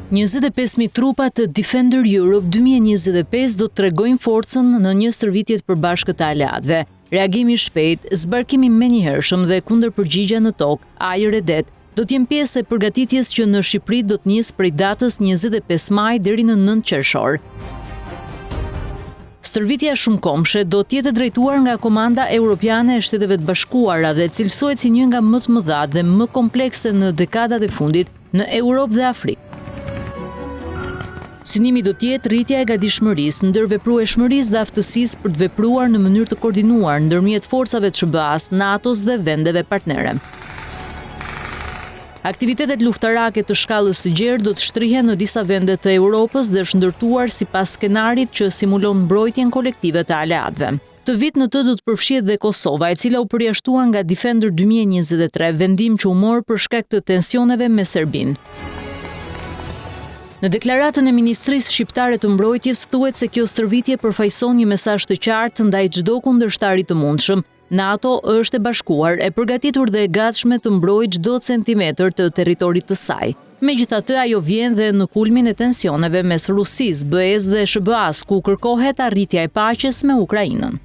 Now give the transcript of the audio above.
25.000 trupa të Defender Europe 2025 do të tregojnë forcën në një stërvitje të përbashkët të aleatëve. Reagimi i shpejt, zbarkimi menjëhershëm dhe kundërpërgjigja në tokë, ajër e det, do të jenë pjesë e përgatitjes që në Shqipëri do të nisë prej datës 25 maj deri në 9 qershor. Stërvitja shumëkombëshe do të jetë drejtuar nga Komanda Europiane e Shteteve të Bashkuara dhe cilësohet si një nga më të mëdha dhe më komplekse në dekadat e fundit në Europë dhe Afrikë. Synimi do të jetë rritja e gatishmërisë, ndërveprueshmërisë dhe aftësisë për të vepruar në mënyrë të koordinuar ndërmjet forcave të SBA-s, NATO-s dhe vendeve partnere. Aktivitetet luftarake të shkallës së gjerë do të shtrihen në disa vende të Europës dhe është ndërtuar sipas skenarit që simulon mbrojtjen kolektive të aleatëve. Të vit në të do të përfshihet dhe Kosova, e cila u përjashtua nga Defender 2023, vendim që u mor për shkak të tensioneve me Serbinë. Në deklaratën e Ministrisë Shqiptare të Mbrojtjes thuhet se kjo stërvitje përfaqëson një mesazh të qartë ndaj çdo kundërshtari të mundshëm. NATO është e bashkuar, e përgatitur dhe e gatshme të mbrojë çdo centimetër të territorit të saj. Megjithatë, ajo vjen dhe në kulmin e tensioneve mes Rusisë, BE-s dhe SBA-s, ku kërkohet arritja e paqes me Ukrainën.